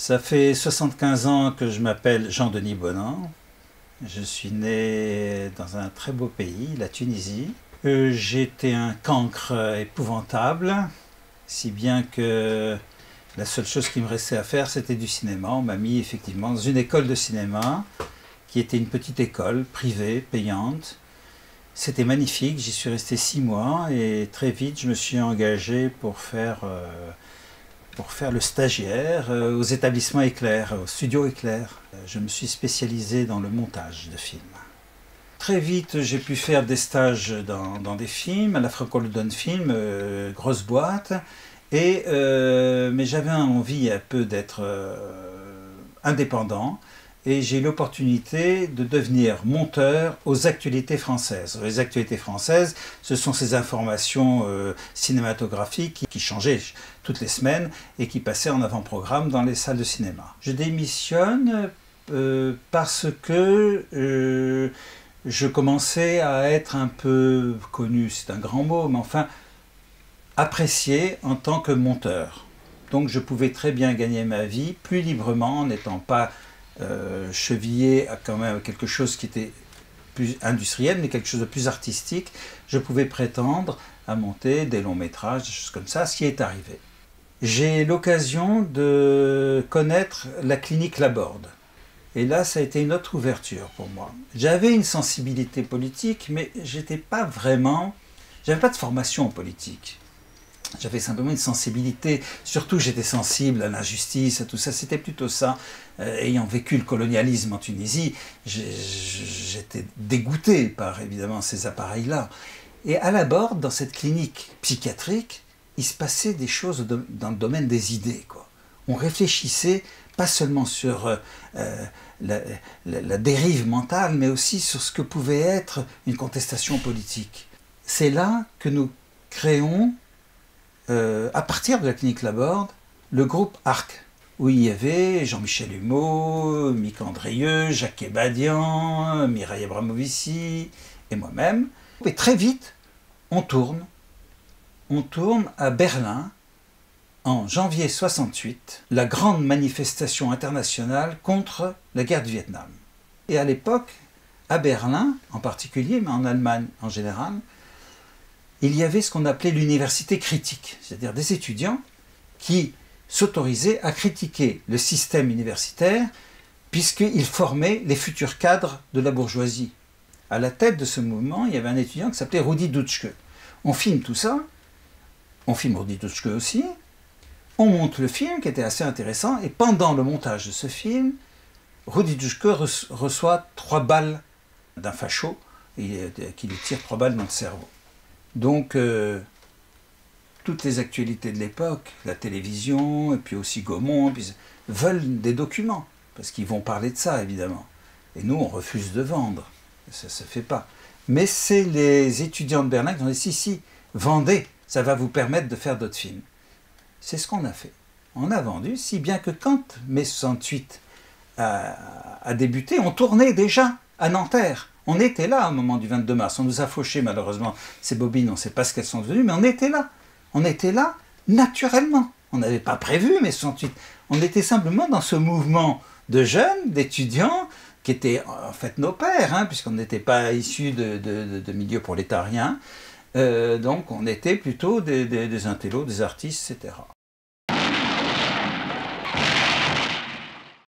Ça fait 75 ans que je m'appelle Jean-Denis Bonan. Je suis né dans un très beau pays, la Tunisie. J'étais un cancre épouvantable, si bien que la seule chose qui me restait à faire, c'était du cinéma. On m'a mis effectivement dans une école de cinéma, qui était une petite école privée, payante. C'était magnifique, j'y suis resté 6 mois et très vite je me suis engagé pour faire le stagiaire aux établissements Éclair, au studio Éclair. Je me suis spécialisé dans le montage de films. Très vite, j'ai pu faire des stages dans des films, à la Franco-London Film, grosse boîte, mais j'avais envie un peu d'être indépendant. Et j'ai eu l'opportunité de devenir monteur aux actualités françaises. Les actualités françaises, ce sont ces informations cinématographiques qui changeaient toutes les semaines et qui passaient en avant-programme dans les salles de cinéma. Je démissionne parce que je commençais à être un peu connu, c'est un grand mot, mais enfin apprécié en tant que monteur. Donc je pouvais très bien gagner ma vie plus librement en n'étant pas chevillé à quand même quelque chose qui était plus industriel, mais quelque chose de plus artistique. Je pouvais prétendre à monter des longs métrages, des choses comme ça, ce qui est arrivé. J'ai l'occasion de connaître la clinique Laborde. Et là, ça a été une autre ouverture pour moi. J'avais une sensibilité politique, mais j'avais pas de formation politique. J'avais simplement une sensibilité, surtout j'étais sensible à l'injustice, à tout ça, c'était plutôt ça. Ayant vécu le colonialisme en Tunisie, j'étais dégoûté par évidemment ces appareils-là. Et à Laborde, dans cette clinique psychiatrique, il se passait des choses dans le domaine des idées, quoi. On réfléchissait pas seulement sur la dérive mentale, mais aussi sur ce que pouvait être une contestation politique. C'est là que nous créons, à partir de la clinique Laborde, le groupe ARC, où il y avait Jean-Michel Humeau, Mick Andrieux, Jacques Ebadian, Mireille Abramovici et moi-même. Et très vite, on tourne à Berlin en janvier 68, la grande manifestation internationale contre la guerre du Vietnam. Et à l'époque, à Berlin en particulier, mais en Allemagne en général, il y avait ce qu'on appelait l'université critique, c'est-à-dire des étudiants qui s'autorisaient à critiquer le système universitaire puisqu'ils formaient les futurs cadres de la bourgeoisie. À la tête de ce mouvement, il y avait un étudiant qui s'appelait Rudi Dutschke. On filme tout ça, on filme Rudi Dutschke aussi, on monte le film qui était assez intéressant et pendant le montage de ce film, Rudi Dutschke reçoit 3 balles d'un facho qui lui tire 3 balles dans le cerveau. Donc, toutes les actualités de l'époque, la télévision, et puis aussi Gaumont, veulent des documents, parce qu'ils vont parler de ça, évidemment. Et nous, on refuse de vendre, ça ne se fait pas. Mais c'est les étudiants de Berlin qui ont dit, si, vendez, ça va vous permettre de faire d'autres films. C'est ce qu'on a fait. On a vendu, si bien que quand mai 68 a débuté, on tournait déjà à Nanterre. On était là au moment du 22 mars. On nous a fauché malheureusement ces bobines, on ne sait pas ce qu'elles sont devenues, mais on était là. On était là naturellement. On n'avait pas prévu mai 68. On était simplement dans ce mouvement de jeunes, d'étudiants, qui étaient en fait nos pères, puisqu'on n'était pas issus de milieux prolétariens. Donc on était plutôt des intellos, des artistes, etc.